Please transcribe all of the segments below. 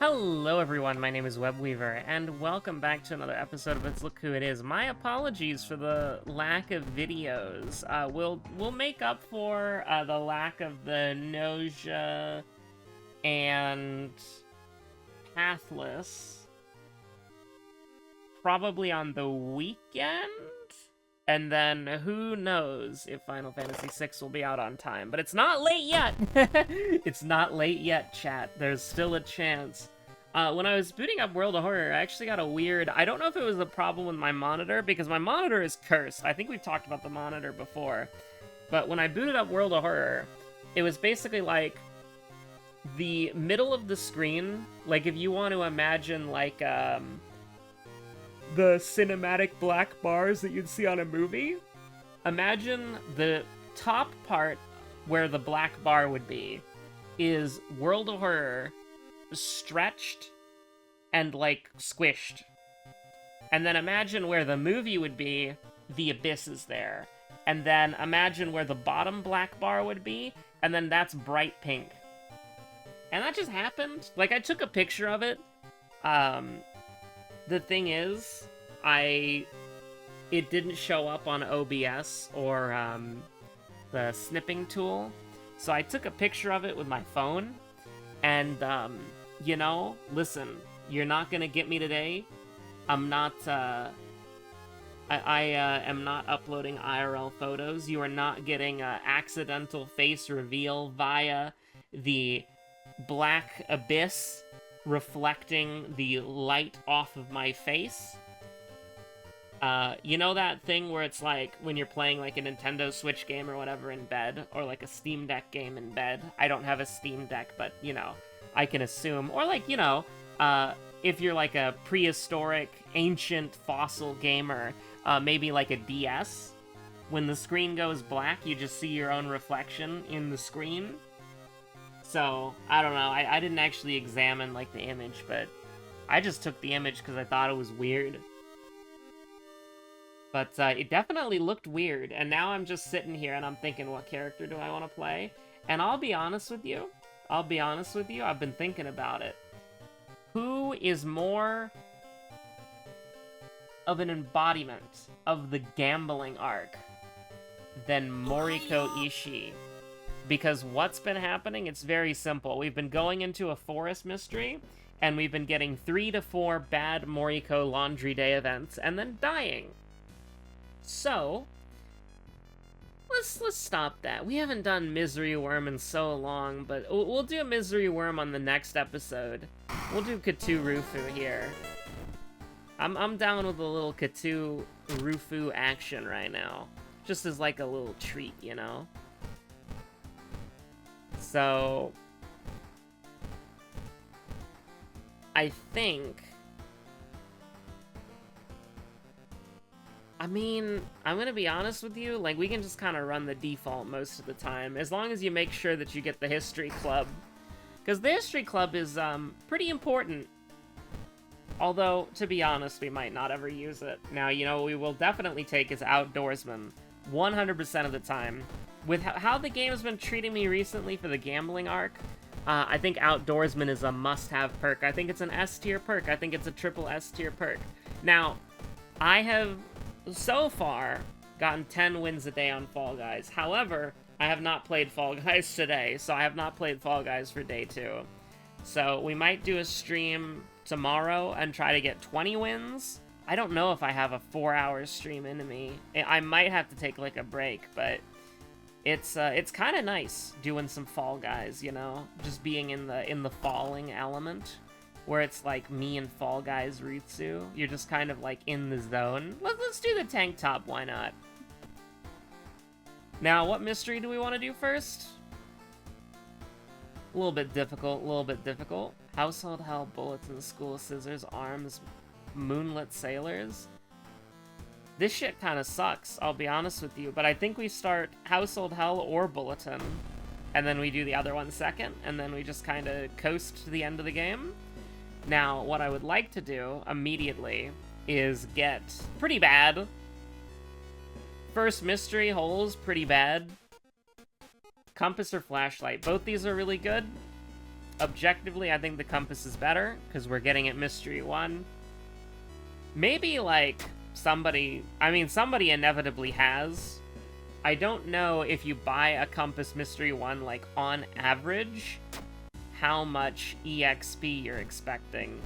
Hello everyone, my name is Webweaver, and welcome back to another episode of Let's Look Who It Is. My apologies for the lack of videos. We'll make up for the lack of the nausea and pathless probably on the weekend, and then who knows if Final Fantasy VI will be out on time. But it's not late yet! It's not late yet, chat. There's still a chance. When I was booting up World of Horror, I actually got a weird... I don't know if it was a problem with my monitor, because my monitor is cursed. I think we've talked about the monitor before. But when I booted up World of Horror, it was basically like... the middle of the screen, like if you want to imagine like, the cinematic black bars that you'd see on a movie, imagine the top part where the black bar would be is World of Horror stretched and like squished. And then imagine where the movie would be, the abyss is there. And then imagine where the bottom black bar would be, and then that's bright pink. And that just happened. Like, I took a picture of it. The thing is, it didn't show up on OBS or, the snipping tool. So I took a picture of it with my phone. And, you know, listen, you're not gonna get me today. I'm not, I am not uploading IRL photos. You are not getting an accidental face reveal via the black abyss reflecting the light off of my face. You know that thing where it's like when you're playing like a Nintendo Switch game or whatever in bed, or like a Steam Deck game in bed. I don't have a Steam Deck, but you know, I can assume. Or like, you know, if you're like a prehistoric, ancient, fossil gamer, maybe like a DS, when the screen goes black, you just see your own reflection in the screen. So, I don't know, I didn't actually examine, like, the image, but I just took the image because I thought it was weird. But it definitely looked weird, and now I'm just sitting here and I'm thinking, what character do I want to play? And I'll be honest with you, I've been thinking about it. Who is more of an embodiment of the gambling arc than Moriko Ishii? Because what's been happening, it's very simple. We've been going into a forest mystery, and we've been getting 3 to 4 bad Moriko Laundry Day events, and then dying. So, let's stop that. We haven't done Misery Worm in so long, but we'll do a Misery Worm on the next episode. We'll do Katu Rufu here. I'm down with a little Katu Rufu action right now. Just as like a little treat, you know? So, I think, I mean, I'm gonna be honest with you, like, we can just kind of run the default most of the time, as long as you make sure that you get the History Club. Because the History Club is, pretty important. Although, to be honest, we might not ever use it. Now, you know, we will definitely take as Outdoorsman 100% of the time. With how the game has been treating me recently for the gambling arc, I think Outdoorsman is a must-have perk. I think it's an S-tier perk. I think it's a triple S-tier perk. Now, I have, so far, gotten 10 wins a day on Fall Guys. However, I have not played Fall Guys today, so I have not played Fall Guys for day 2. So, we might do a stream tomorrow and try to get 20 wins. I don't know if I have a 4-hour stream into me. I might have to take, like, a break, but... It's kind of nice doing some Fall Guys, you know? Just being in the falling element, where it's like me and Fall Guys Ritsu. You're just kind of like in the zone. Let's do the tank top, why not? Now, what mystery do we want to do first? A little bit difficult. Household Hell, Bulletin, School Scissors, Arms, Moonlit Sailors. This shit kind of sucks, I'll be honest with you, but I think we start Household Hell or Bulletin, and then we do the other one second, and then we just kind of coast to the end of the game. Now, what I would like to do immediately is get pretty bad. First mystery, Holes, pretty bad. Compass or Flashlight, both these are really good. objectively, I think the compass is better, because we're getting it Mystery 1. Maybe, like, somebody inevitably has. I don't know if you buy a compass Mystery 1, like, on average, how much EXP you're expecting.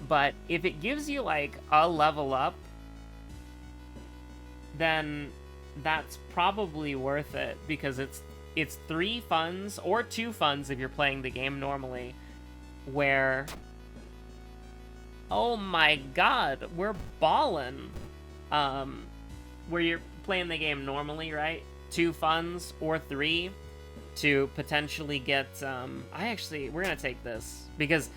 But if it gives you, like, a level up, then that's probably worth it, because it's 3 funds, or 2 funds if you're playing the game normally, where... Oh my god, we're ballin'! Where you're playing the game normally, right? 2 funds, or 3, to potentially get, we're gonna take this, because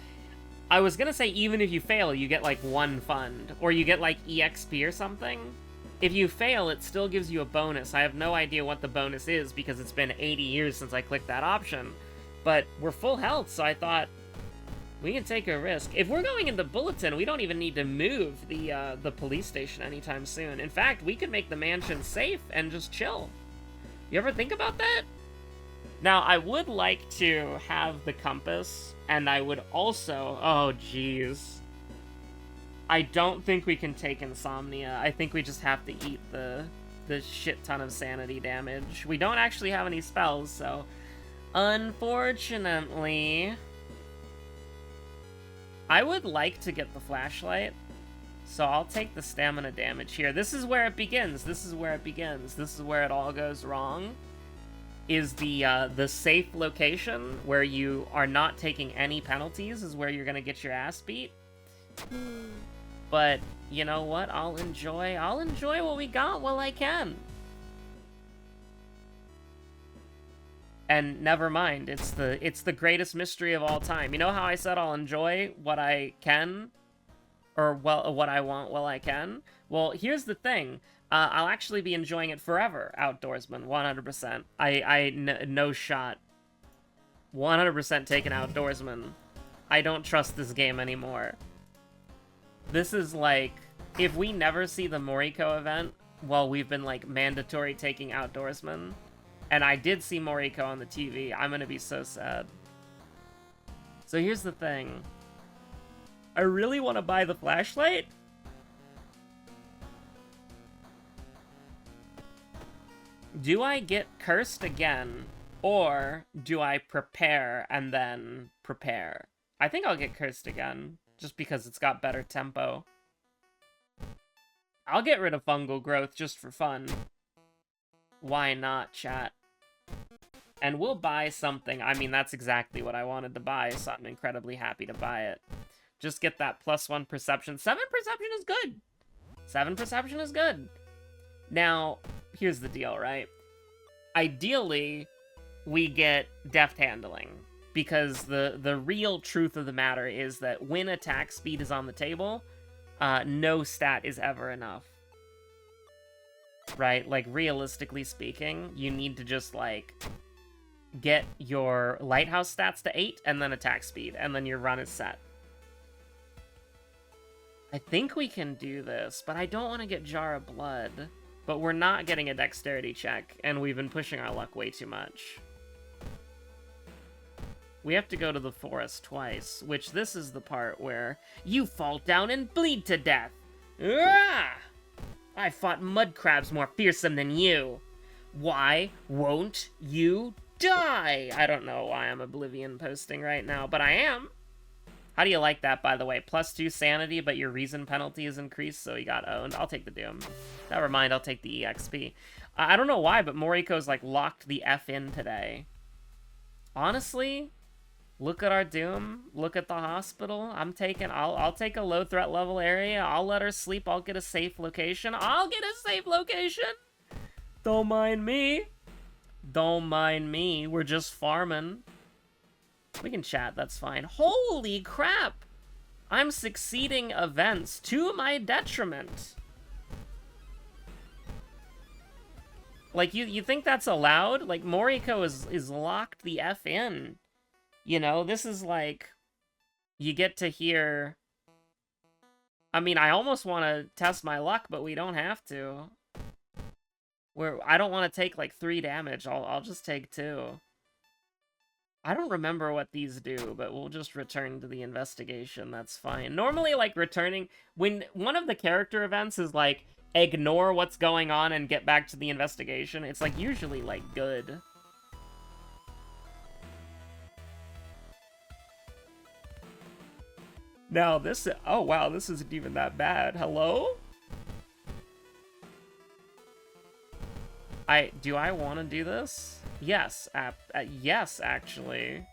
I was gonna say even if you fail, you get, like, 1 fund, or you get, like, EXP or something. If you fail, it still gives you a bonus. I have no idea what the bonus is, because it's been 80 years since I clicked that option. But we're full health, so I thought, we can take a risk. If we're going into Bulletin, we don't even need to move the police station anytime soon. In fact, we could make the mansion safe and just chill. You ever think about that? Now, I would like to have the compass, and I would also... Oh, jeez. I don't think we can take Insomnia. I think we just have to eat the shit ton of sanity damage. We don't actually have any spells, so... Unfortunately... I would like to get the flashlight, so I'll take the stamina damage here. This is where it begins. This is where it begins. This is where it all goes wrong. Is the safe location where you are not taking any penalties is where you're gonna get your ass beat. But you know what? I'll enjoy what we got while I can. And never mind, it's the greatest mystery of all time. You know how I said I'll enjoy what I can, or well, what I want while I can? Well, here's the thing. I'll actually be enjoying it forever, Outdoorsman, 100%. No shot. 100% taking Outdoorsman. I don't trust this game anymore. This is like, if we never see the Moriko event, while we've been, like, mandatory taking Outdoorsman, and I did see Moriko on the TV, I'm gonna be so sad. So here's the thing. I really want to buy the flashlight. Do I get cursed again, or do I prepare and then prepare? I think I'll get cursed again, just because it's got better tempo. I'll get rid of fungal growth just for fun. Why not, chat? And we'll buy something. I mean, that's exactly what I wanted to buy, so I'm incredibly happy to buy it. Just get that +1 perception. 7 perception is good! 7 perception is good! Now, here's the deal, right? Ideally, we get deft handling, because the real truth of the matter is that when attack speed is on the table, no stat is ever enough. Right? Like, realistically speaking, you need to just, like, get your lighthouse stats to 8, and then attack speed, and then your run is set. I think we can do this, but I don't want to get Jar of Blood. But we're not getting a dexterity check, and we've been pushing our luck way too much. We have to go to the forest twice, which this is the part where you fall down and bleed to death. Ah! I fought mud crabs more fearsome than you. Why won't you die? I don't know why I'm Oblivion posting right now, but I am. How do you like that, by the way? +2 sanity, but your reason penalty is increased, so you got owned. I'll take the Doom. Never mind, I'll take the EXP. I don't know why, but Moriko's, like, locked the F in today. Honestly, look at our Doom. Look at the hospital. I'll take a low threat level area. I'll let her sleep. I'll get a safe location. I'll get a safe location! Don't mind me. Don't mind me. We're just farming. We can chat, that's fine. Holy crap! I'm succeeding events to my detriment. Like, you think that's allowed? Like, Moriko is locked the F in. You know, this is like... You get to hear... I mean, I almost want to test my luck, but we don't have to. I don't want to take, like, 3 damage. I'll just take 2. I don't remember what these do, but we'll just return to the investigation. That's fine. Normally, like, returning... When one of the character events is, like, ignore what's going on and get back to the investigation, it's, like, usually, like, good. Now, this... Oh, wow, this isn't even that bad. Hello? Do I want to do this? Yes, yes, actually.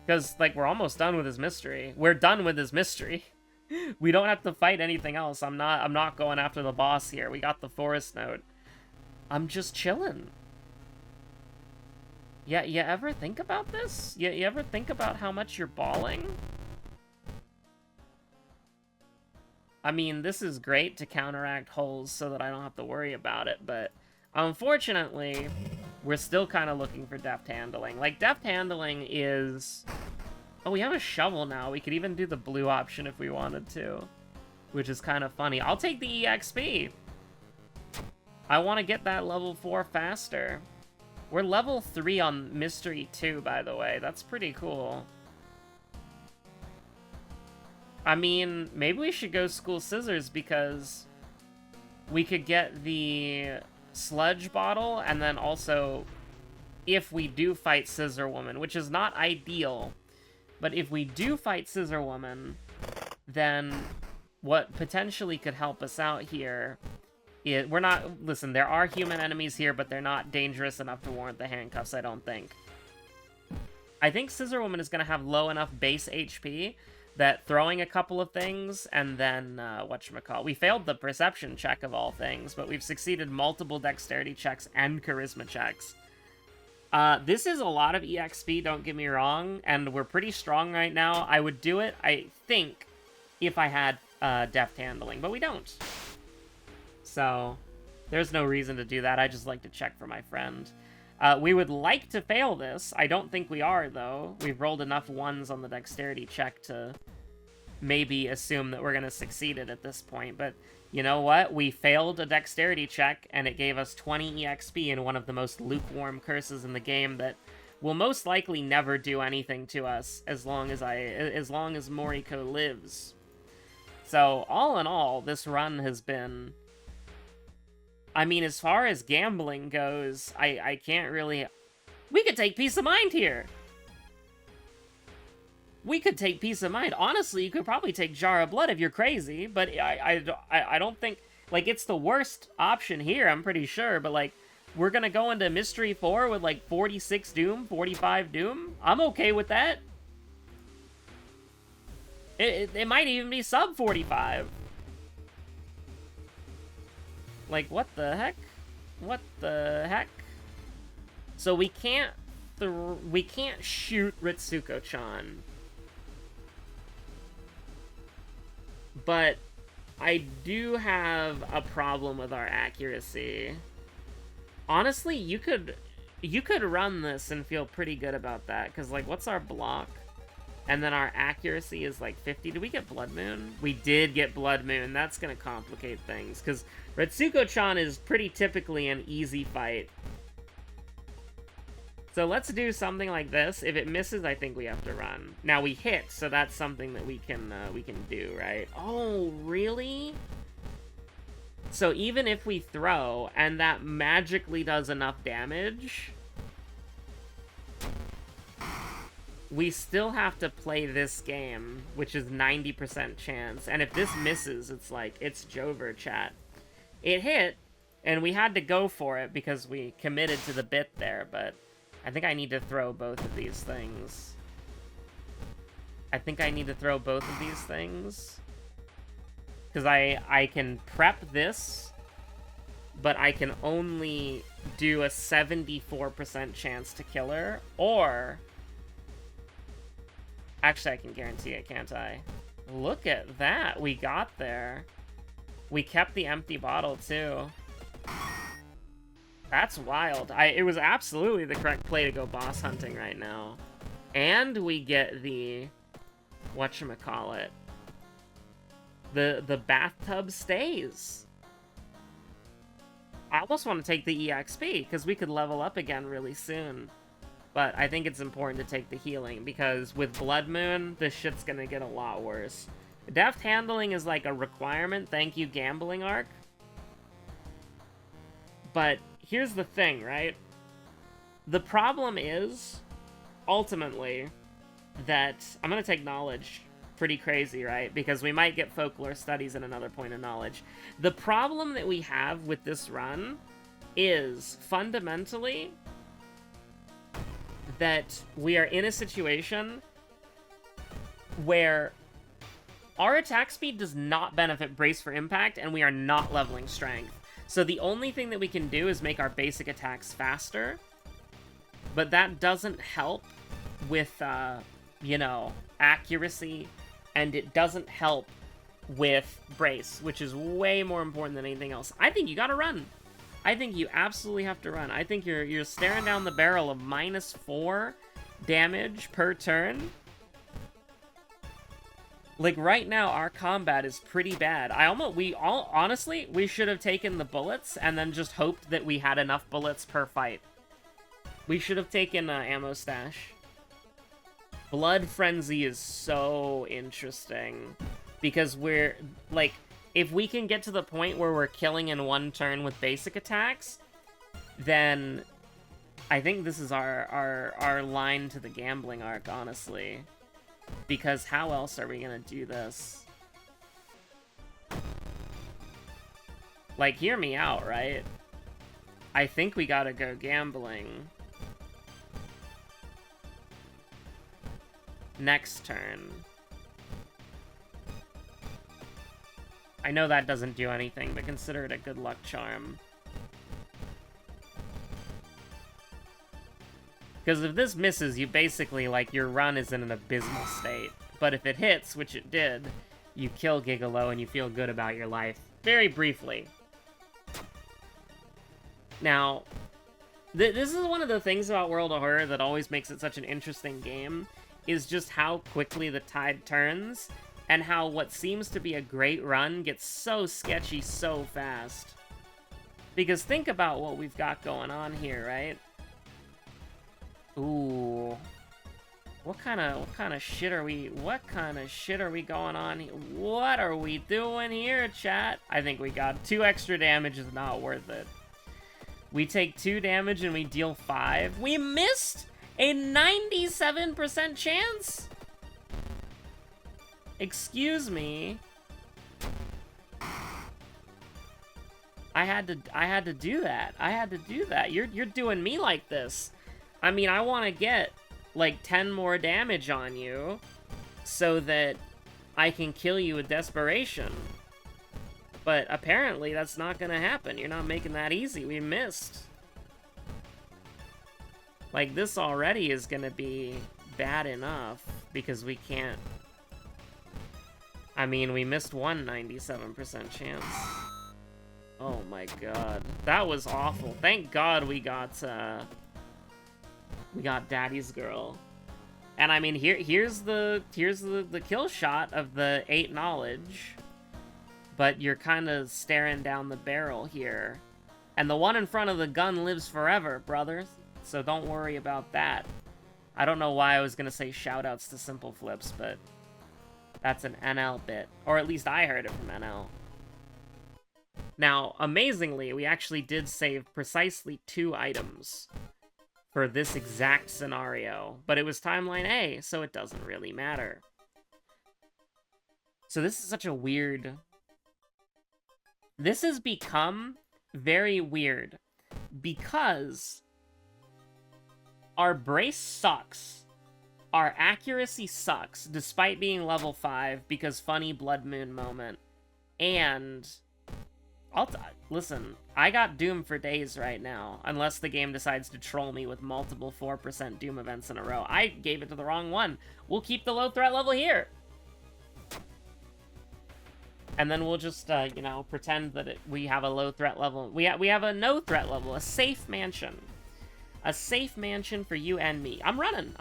Because, like, we're almost done with his mystery. We're done with his mystery. We don't have to fight anything else. I'm not going after the boss here. We got the forest note. I'm just chilling. Yeah, you ever think about this? You ever think about how much you're balling? I mean, this is great to counteract holes so that I don't have to worry about it, but unfortunately, we're still kind of looking for deft handling. Like, deft handling is... Oh, we have a shovel now. We could even do the blue option if we wanted to, which is kind of funny. I'll take the EXP. I want to get that level 4 faster. We're level 3 on Mystery 2, by the way. That's pretty cool. I mean, maybe we should go School Scissors because we could get the sludge bottle, and then also, if we do fight Scissor Woman, which is not ideal, but if we do fight Scissor Woman, then what potentially could help us out here is... We're not... Listen, there are human enemies here, but they're not dangerous enough to warrant the handcuffs, I don't think. I think Scissor Woman is going to have low enough base HP that throwing a couple of things, and then, whatchamacallit, we failed the perception check of all things, but we've succeeded multiple dexterity checks and charisma checks. This is a lot of EXP, don't get me wrong, and we're pretty strong right now. I would do it, I think, if I had, deft handling, but we don't. So, there's no reason to do that. I just like to check for my friend. We would like to fail this. I don't think we are, though. We've rolled enough ones on the dexterity check to maybe assume that we're going to succeed it at this point. But you know what? We failed a dexterity check, and it gave us 20 EXP in one of the most lukewarm curses in the game that will most likely never do anything to us as long as Moriko lives. So, all in all, this run has been... I mean, as far as gambling goes, I can't really... We could take Peace of Mind here! We could take Peace of Mind. Honestly, you could probably take Jar of Blood if you're crazy, but I don't think... Like, it's the worst option here, I'm pretty sure, but, like, we're gonna go into Mystery 4 with, like, 46 Doom, 45 Doom? I'm okay with that. It might even be sub 45. Like, what the heck? What the heck? So we can't shoot Ritsuko-chan. But I do have a problem with our accuracy. Honestly, you could run this and feel pretty good about that, because, like, what's our block? And then our accuracy is, like, 50. Did we get Blood Moon? We did get Blood Moon. That's gonna complicate things, because Ritsuko-chan is pretty typically an easy fight. So let's do something like this. If it misses, I think we have to run. Now we hit, so that's something that we can do, right? Oh, really? So even if we throw, and that magically does enough damage, we still have to play this game, which is 90% chance. And if this misses, it's like, it's Jover, chat. It hit, and we had to go for it because we committed to the bit there, but I think I need to throw both of these things. Because I can prep this, but I can only do a 74% chance to kill her, or... Actually, I can guarantee it, can't I? Look at that, we got there. We kept the empty bottle, too. That's wild. It was absolutely the correct play to go boss hunting right now. And we get the... whatchamacallit? The bathtub stays. I almost want to take the EXP, because we could level up again really soon. But I think it's important to take the healing, because with Blood Moon, this shit's gonna get a lot worse. Deft handling is like a requirement, thank you, Gambling Arc. But here's the thing, right? The problem is, ultimately, that I'm gonna take knowledge pretty crazy, right? Because we might get folklore studies in another point of knowledge. The problem that we have with this run is, fundamentally, that we are in a situation where our attack speed does not benefit Brace for Impact, and we are not leveling Strength. So the only thing that we can do is make our basic attacks faster, but that doesn't help with, you know, accuracy, and it doesn't help with Brace, which is way more important than anything else. I think you gotta run. I think you absolutely have to run. I think you're staring down the barrel of -4 damage per turn. Like, right now, our combat is pretty bad. Honestly, we should have taken the bullets and then just hoped that we had enough bullets per fight. We should have taken ammo stash. Blood Frenzy is so interesting, because we're, like, if we can get to the point where we're killing in one turn with basic attacks, then I think this is our line to the Gambling Arc, honestly. Because how else are we gonna do this? Like, hear me out, right? I think we gotta go gambling. Next turn. I know that doesn't do anything, but consider it a good luck charm. Because if this misses, you basically, like, your run is in an abysmal state. But if it hits, which it did, you kill Gigolo and you feel good about your life. Very briefly. Now, this is one of the things about World of Horror that always makes it such an interesting game, is just how quickly the tide turns, and how what seems to be a great run gets so sketchy so fast. Because think about what we've got going on here, right? Ooh. What kind of shit are we going on here? What are we doing here, chat? I think we got 2 extra damage is not worth it. We take 2 damage and we deal 5. We missed a 97% chance? Excuse me. I had to do that. I had to do that. You're doing me like this. I mean, I want to get like 10 more damage on you so that I can kill you with desperation. But apparently that's not gonna happen. You're not making that easy. We missed. Like, this already is gonna be bad enough because we can't... I mean, we missed one 97% chance. Oh my god. That was awful. Thank god we got Daddy's Girl. And I mean, here's the kill shot of the 8 knowledge. But you're kind of staring down the barrel here. And the one in front of the gun lives forever, brothers. So don't worry about that. I don't know why I was gonna say shoutouts to Simple Flips, but that's an NL bit. Or at least I heard it from NL. Now, amazingly, we actually did save precisely 2 items for this exact scenario, but it was timeline A, so it doesn't really matter. So this is such a weird... This has become very weird, because our brace sucks, our accuracy sucks, despite being level 5, because funny Blood Moon moment, and... Listen, I got Doom for days right now, unless the game decides to troll me with multiple 4% Doom events in a row. I gave it to the wrong one. We'll keep the low threat level here. And then we'll just, you know, pretend that we have a low threat level. We have a no threat level, a safe mansion. A safe mansion for you and me. I'm running.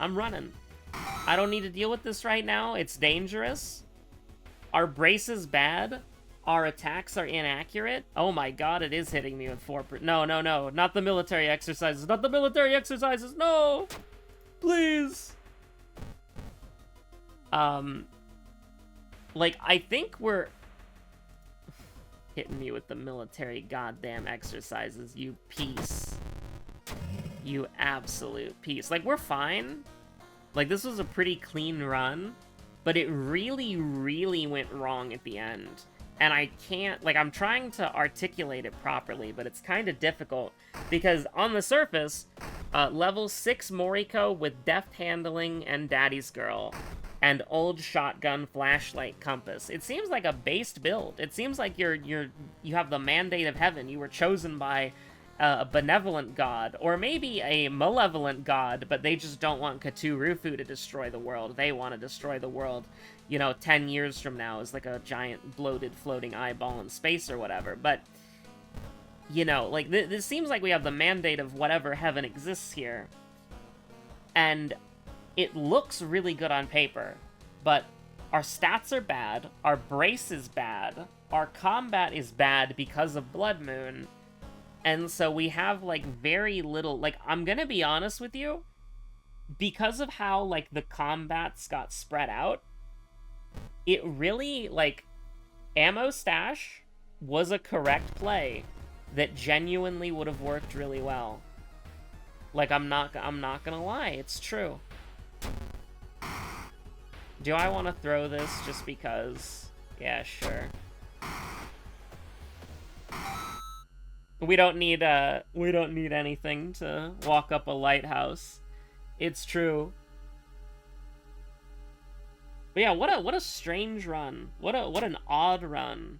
I don't need to deal with this right now. It's dangerous. Our brace is bad. Our attacks are inaccurate? Oh my god, it is hitting me with 4%. No, no, no. Not the military exercises. Not the military exercises. No! Please! Like, I think we're... hitting me with the military goddamn exercises, you piece. You absolute piece. Like, we're fine. Like, this was a pretty clean run, but it really, really went wrong at the end. And I can't, like, I'm trying to articulate it properly, but it's kind of difficult, because on the surface, level 6 Moriko with deft handling and daddy's girl, and old shotgun flashlight compass. It seems like a based build. It seems like you have the mandate of heaven. You were chosen by a benevolent god, or maybe a malevolent god, but they just don't want Cthulhu to destroy the world. They want to destroy the world, you know, 10 years from now as like a giant bloated floating eyeball in space or whatever. But, you know, like, this seems like we have the mandate of whatever heaven exists here. And it looks really good on paper, but our stats are bad, our brace is bad, our combat is bad because of Blood Moon, and so we have, like, very little, like, I'm gonna be honest with you, because of how, like, the combats got spread out, it really, like, Ammo Stash was a correct play that genuinely would have worked really well. Like, I'm not gonna lie, it's true. Do I want to throw this just because? Yeah, sure. We don't need anything to walk up a lighthouse. It's true. But yeah, what a strange run. What an odd run.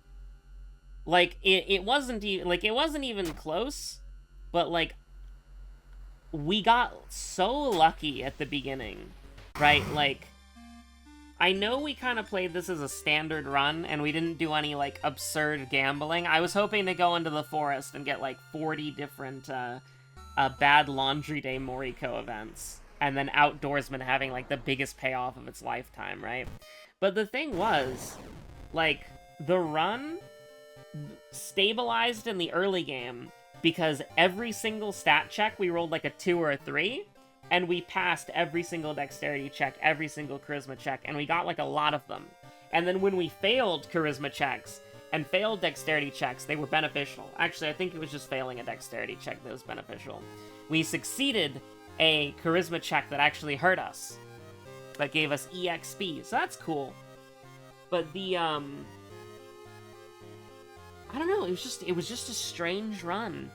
Like, it wasn't even close, but like, we got so lucky at the beginning, right? Like, I know we kind of played this as a standard run, and we didn't do any, like, absurd gambling. I was hoping to go into the forest and get, like, 40 different, bad laundry day Moriko events, and then Outdoorsman having, like, the biggest payoff of its lifetime, right? But the thing was, like, the run stabilized in the early game, because every single stat check we rolled, like, a 2 or a 3, and we passed every single dexterity check, every single charisma check, and we got, like, a lot of them. And then when we failed charisma checks and failed dexterity checks, they were beneficial. Actually, I think it was just failing a dexterity check that was beneficial. We succeeded a charisma check that actually hurt us, that gave us EXP, so that's cool. But the, I don't know, it was just a strange run.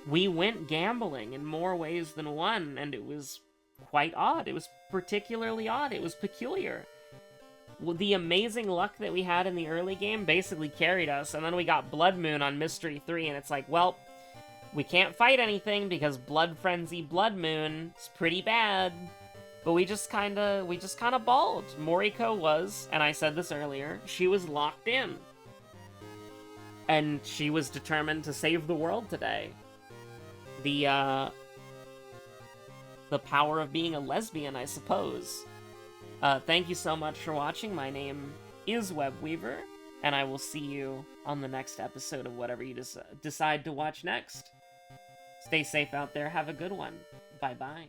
We went gambling in more ways than one, and it was quite odd. It was particularly odd. It was peculiar. Well, the amazing luck that we had in the early game basically carried us, and then we got Blood Moon on Mystery 3, and it's like, well, we can't fight anything because Blood Frenzy Blood Moon is pretty bad. But we just kinda balled. Moriko was, and I said this earlier, she was locked in. And she was determined to save the world today. The power of being a lesbian, I suppose. Thank you so much for watching. My name is Webweaver, and I will see you on the next episode of whatever you decide to watch next. Stay safe out there. Have a good one. Bye-bye.